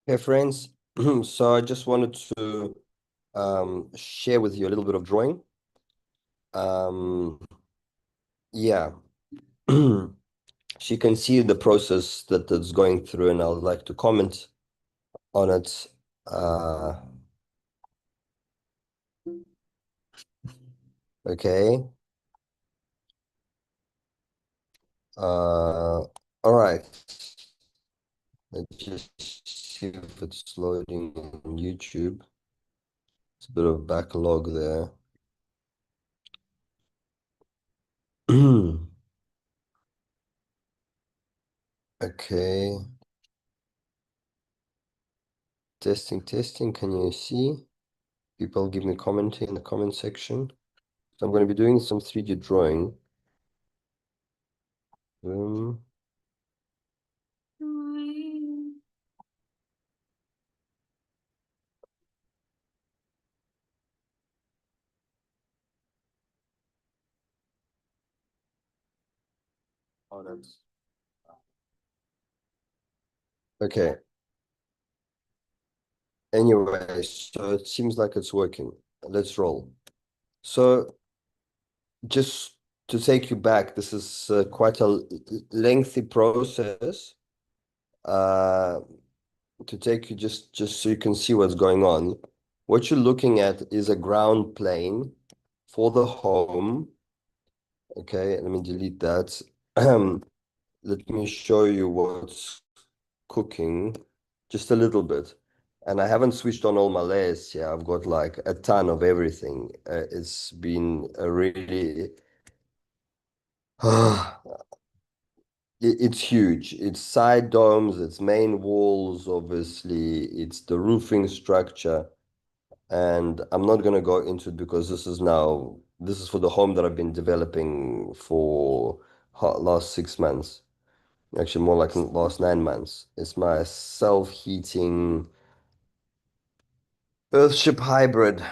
Hey friends, so I just wanted to share with you a little bit of drawing. Um, yeah, so you can see the process that it's going through, and I would like to comment on it. Uh, okay. All right. Let's just see if it's loading on YouTube. It's a bit of backlog there. Okay. Testing, testing. Can you see? People give me commenting in the comment section. So I'm going to be doing some 3D drawing. Um, oh, that's okay. Anyway, so it seems like it's working. Let's roll. So just to take you back, this is quite a lengthy process. Uh, to take you just so you can see what's going on. What you're looking at is a ground plane for the home. Okay, let me delete that. Let me show you what's cooking just a little bit. And I haven't switched on all my layers here. I've got like a ton of everything. It's been a really, it's huge. It's side domes, it's main walls, obviously, it's the roofing structure. And I'm not going to go into it because this is for the home that I've been developing for last 6 months. Actually, more like last 9 months. It's my self-heating Earthship hybrid.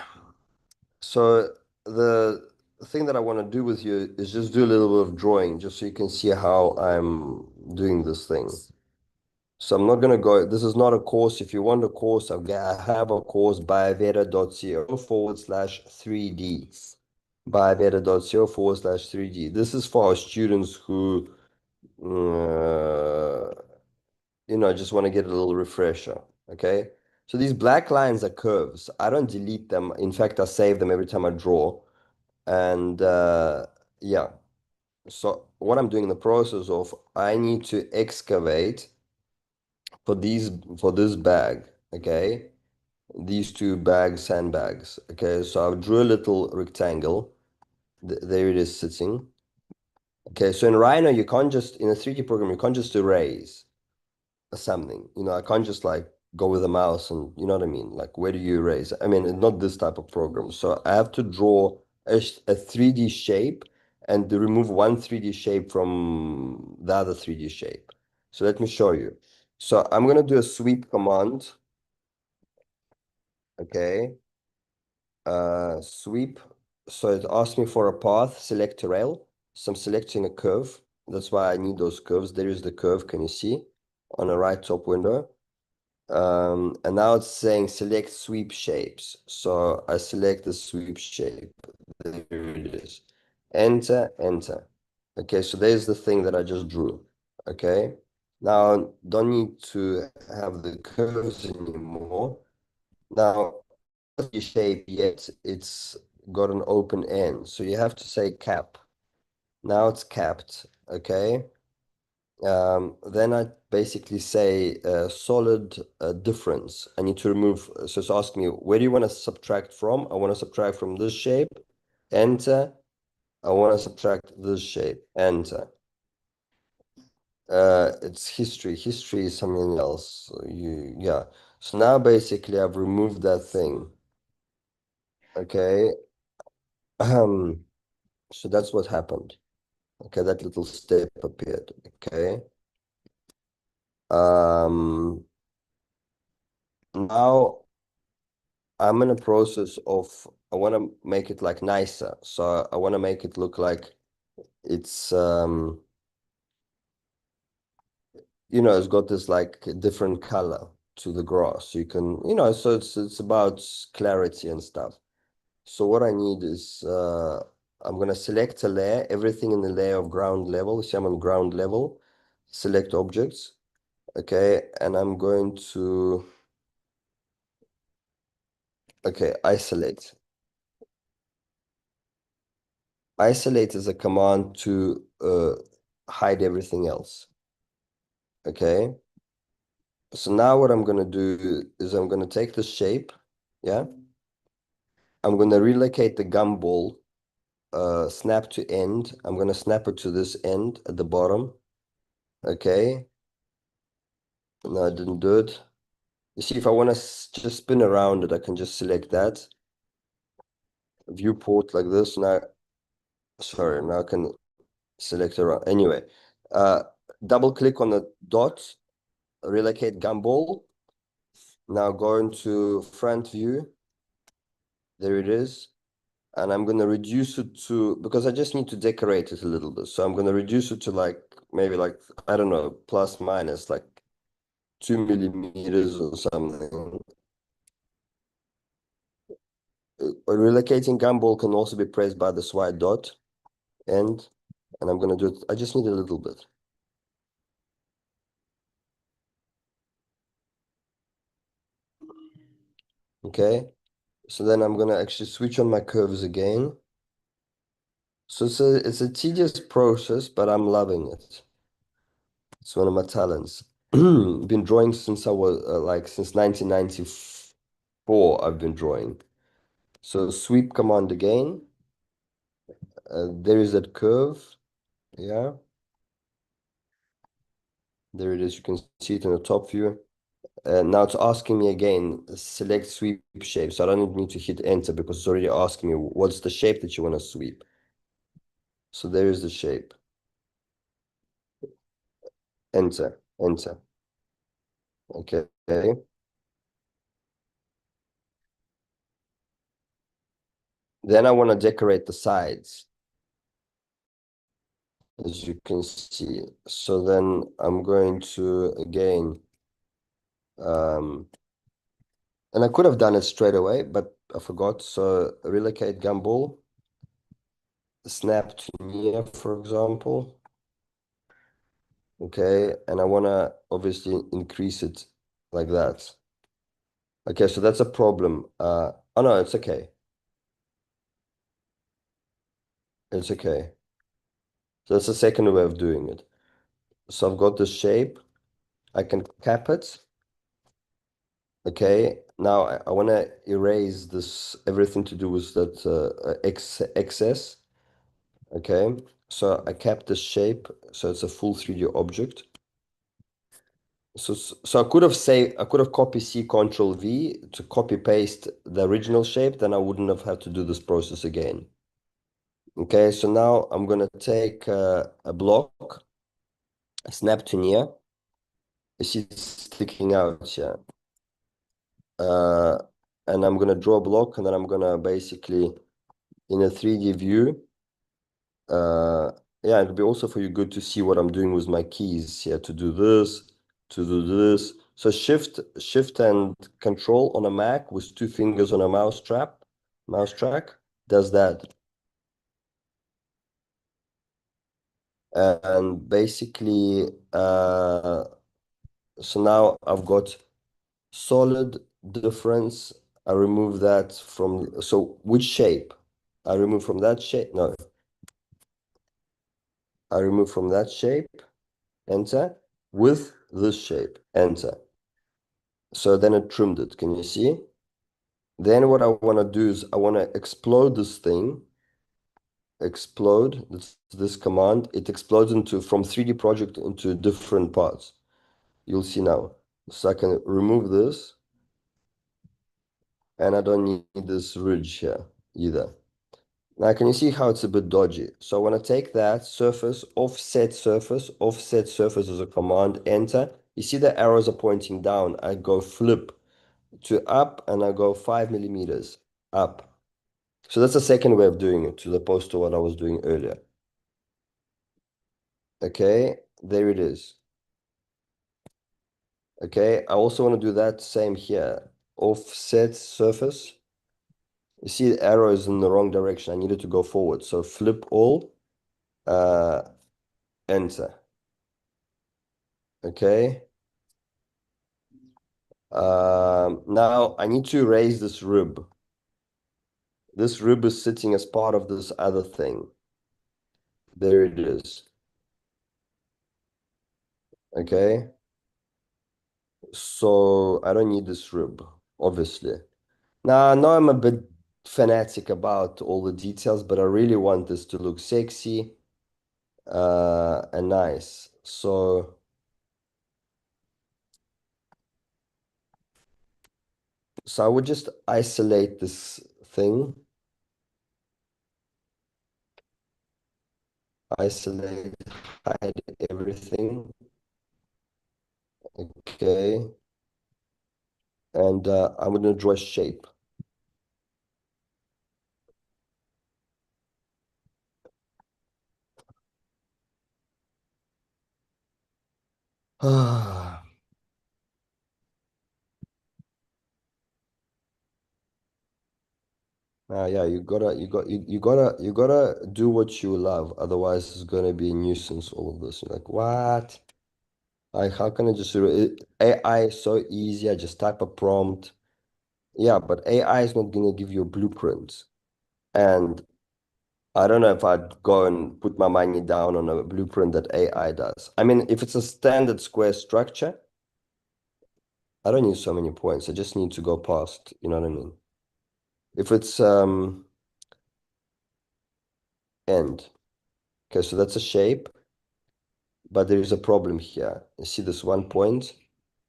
So the thing that I want to do with you is just do a little bit of drawing, just so you can see how I'm doing this thing. So I'm not going to go, this is not a course. If you want a course, I have a course, buyaveda.co/3D. Buyaveda.co/3D. This is for our students who, uh, just want to get a little refresher. Okay. So these black lines are curves. I don't delete them. In fact, I save them every time I draw. And yeah. So what I'm doing in the process of, I need to excavate for this bag. Okay. These two bags, sandbags. Okay. So I drew a little rectangle. There it is sitting. Okay. So in Rhino, you can't just, in a 3D program, you can't just erase something. I can't just like go with a mouse and you know what I mean? Like, where do you erase? I mean, it's not this type of program. So I have to draw a 3D shape and to remove one 3D shape from the other 3D shape. So let me show you. So I'm going to do a sweep command. Okay. Sweep. So it asks me for a path, select a rail. So I'm selecting a curve. That's why I need those curves. There is the curve. Can you see on the right top window? And now it's saying select sweep shapes. So I select the sweep shape. There it is. Enter, enter. Okay, so there's the thing that I just drew. Okay. Now don't need to have the curves anymore. Now the shape yet it's got an open end. So you have to say cap. Now it's capped. Okay. Then I basically say solid difference. I need to remove, so it's asking me, where do you want to subtract from? I want to subtract from this shape, enter. I want to subtract this shape, enter. It's history. History is something else. Yeah. So now basically I've removed that thing. Okay. Um, so that's what happened. Okay, that little step appeared. Okay. Now I'm in a process of, I want to make it like nicer. So I want to make it look like it's it's got this like different color. to the grass. So you can, so it's about clarity and stuff. So what I need is I'm gonna select a layer, everything in the layer of ground level. You see I'm on ground level, select objects, okay, and I'm going to isolate. Isolate is a command to hide everything else. Okay. So now what I'm gonna do is I'm gonna take the shape, yeah. I'm gonna relocate the gumball, snap to end. I'm gonna snap it to this end at the bottom. Okay. No, I didn't do it. You see, if I want to just spin around it, I can just select that viewport like this. Now, sorry, now I can select around. Anyway, uh, double click on the dot, relocate gumball. Now go into front view. There it is. And I'm going to reduce it to, because I just need to decorate it a little bit. So I'm going to reduce it to like, maybe like, I don't know, plus minus like 2 millimeters or something. A relocating gumball can also be pressed by the swipe dot end, and I'm going to do it. I just need a little bit. Okay. So then I'm going to actually switch on my curves again. So it's a tedious process, but I'm loving it. It's one of my talents. Been drawing since I was like since 1994. I've been drawing. So sweep command again. There is that curve. Yeah, there it is. You can see it in the top view. Now it's asking me again, select sweep shape. So I don't need to hit enter because it's already asking me what's the shape that you want to sweep. So there is the shape. Enter, enter. Okay. Then I want to decorate the sides, as you can see. So then I'm going to again, and I could have done it straight away, but I forgot. So relocate gumball, snap to near, for example. Okay, and I want to obviously increase it like that. Okay, so that's a problem. Oh no, it's okay. It's okay. So that's the second way of doing it. So I've got the shape. I can cap it. Okay, now I want to erase this, everything to do with that excess. Okay, so I kept the shape, so it's a full 3D object. So I could have copy C Control V to copy paste the original shape, then I wouldn't have had to do this process again. Okay, so now I'm gonna take a block, snap to near. You see it's sticking out here. Uh, and I'm gonna draw a block, and then I'm gonna basically in a 3D view. Yeah, it'll be also for you good to see what I'm doing with my keys here to do this, to do this. So shift and control on a Mac with two fingers on a mouse track does that. And basically, so now I've got solid difference. I remove that from, so which shape? I remove from that shape. No, I remove from that shape, enter, with this shape, enter. So then it trimmed it. Can you see? Then what I want to do is I want to explode this thing. Explode, this command. It explodes into from 3D project into different parts. You'll see now. So I can remove this, and I don't need this ridge here either. Now can you see how it's a bit dodgy? So I want to take that surface, offset surface as a command, enter. You see the arrows are pointing down. I go flip to up and I go 5 millimeters up. So that's the second way of doing it, to opposed to what I was doing earlier. Okay, there it is. Okay, I also want to do that same here. Offset surface. You see the arrow is in the wrong direction. I needed to go forward. So flip all, uh, enter. Okay. Now I need to erase this rib. This rib is sitting as part of this other thing. There it is. Okay. So I don't need this rib, obviously. Now I know I'm a bit fanatic about all the details, but I really want this to look sexy, and nice. So I would just isolate this thing, isolate, hide everything. Okay. And I'm going to draw a shape. Yeah, you gotta do what you love. Otherwise, it's gonna be a nuisance, all of this. You're like, what? Like, how can I just do it? AI is so easy. I just type a prompt. Yeah, but AI is not gonna give you a blueprint. And I don't know if I'd go and put my money down on a blueprint that AI does. I mean, if it's a standard square structure, I don't need so many points. I just need to go past, you know what I mean? If it's end. Okay, so that's a shape, but there is a problem here. You see this one point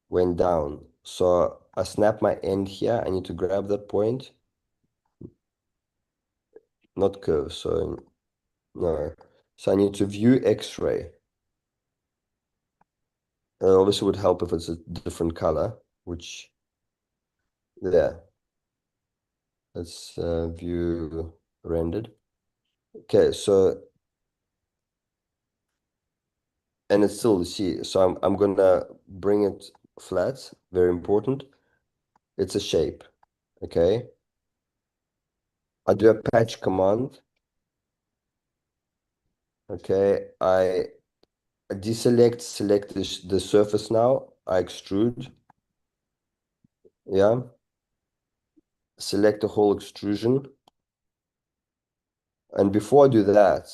went down. So I snap my end here. I need to grab that point, not curve. So no. So I need to view X-ray. Obviously would help if it's a different color, which there. Let's view rendered. Okay, so and it's still, you see, so I'm gonna bring it flat, very important. It's a shape. Okay. I do a patch command. Okay, I deselect, select the surface now. I extrude. Yeah. Select the whole extrusion. And before I do that,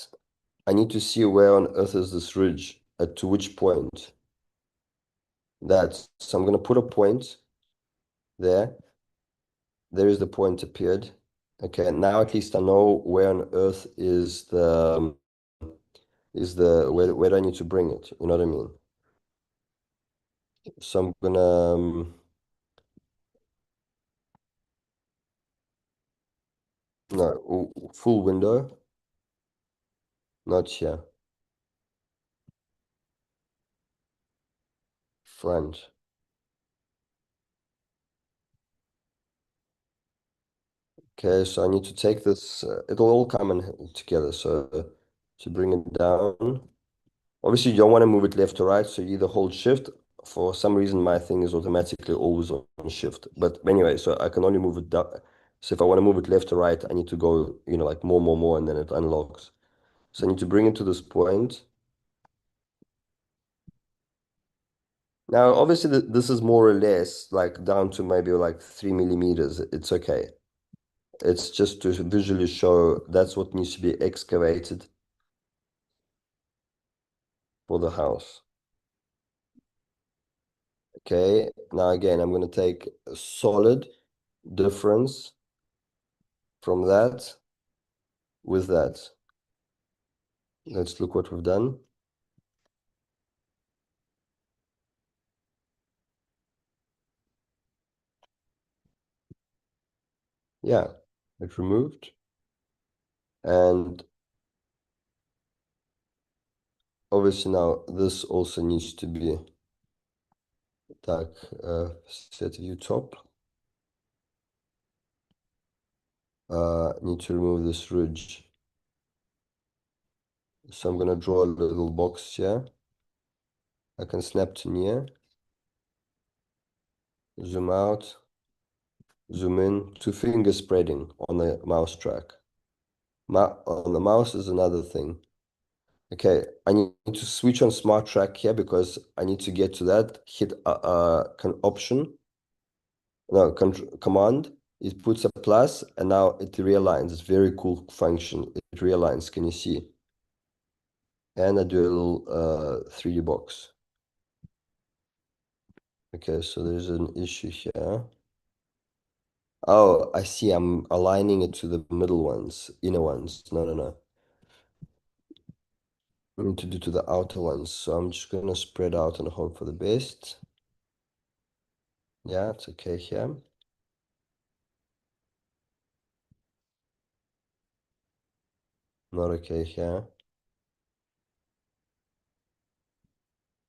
I need to see where on earth is this ridge, to which point. So I'm going to put a point there. There is the point appeared. Okay, now at least I know where on earth where do I need to bring it? You know what I mean? So I'm gonna no, full window, not here. Front. Okay, so I need to take this, it'll all come in together. So to bring it down, obviously you don't want to move it left to right, so you either hold shift. For some reason, my thing is automatically always on shift. But anyway, so I can only move it down. So if I want to move it left to right, I need to go, like more, and then it unlocks. So I need to bring it to this point. Now, obviously, this is more or less like down to maybe like 3 millimeters. It's okay. It's just to visually show that's what needs to be excavated for the house. Okay, now again, I'm going to take a solid difference from that with that. Let's look what we've done. Yeah, it removed. And obviously now this also needs to be like set view top. Need to remove this ridge. So I'm gonna draw a little box here. I can snap to near. zoom out, zoom in, two finger spreading on the mouse track. On the mouse is another thing. Okay, I need to switch on smart track here because I need to get to that. Hit option, no, command. It puts a plus and now it realigns. It's very cool function. It realigns. Can you see? And I do a little 3D box. Okay, so there's an issue here. Oh, I see. I'm aligning it to the middle ones, inner ones. No, no, no. I need to do to the outer ones. So I'm just gonna spread out and hope for the best. Yeah, it's okay here. Not okay here.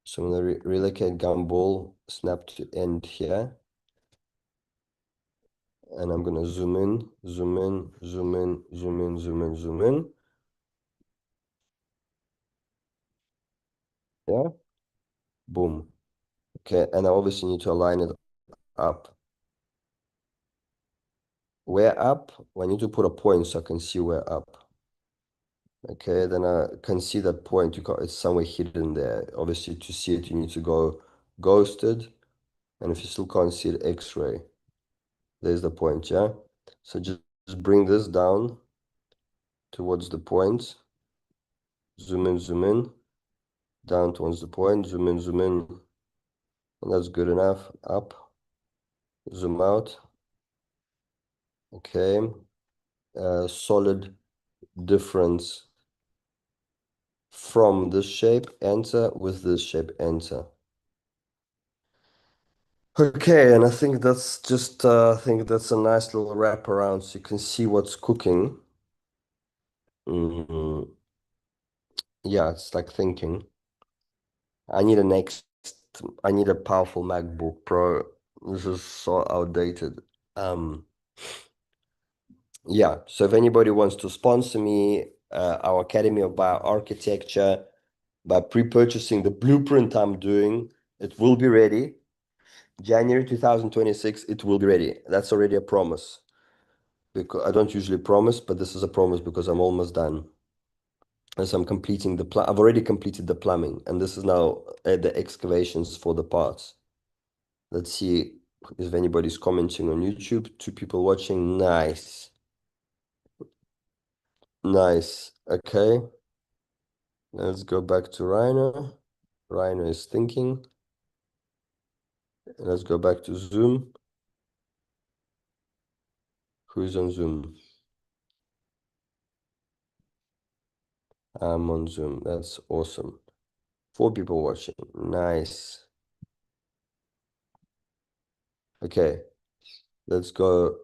So I'm gonna relocate gumball, snap to end here. And I'm gonna zoom in, zoom in, zoom in, zoom in, zoom in, zoom in. Yeah, boom. Okay, and I obviously need to align it up. Where up? I need to put a point so I can see where up. Okay, then I can see that point. It's somewhere hidden there. Obviously, to see it, you need to go ghosted. And if you still can't see it, X-ray. There's the point, yeah? So just bring this down towards the point. Zoom in, down towards the point, zoom in. And that's good enough. Up, zoom out. Okay. Solid difference from this shape, enter, with this shape, enter. Okay, and I think that's just, I think that's a nice little wrap around so you can see what's cooking. Yeah, it's like thinking. I need a next, I need a powerful MacBook Pro. This is so outdated. Um, yeah, so if anybody wants to sponsor me, our Academy of Bioarchitecture, by pre-purchasing the blueprint I'm doing, it will be ready. January 2026, it will be ready. That's already a promise. Because I don't usually promise, but this is a promise because I'm almost done. As I'm completing the I've already completed the plumbing, and this is now the excavations for the parts. Let's see if anybody's commenting on YouTube. Two people watching. Nice. Nice. Okay. Let's go back to Rhino. Rhino is thinking. Let's go back to Zoom. Who's on Zoom? I'm on Zoom. That's awesome. 4 people watching. Nice. Okay. Let's go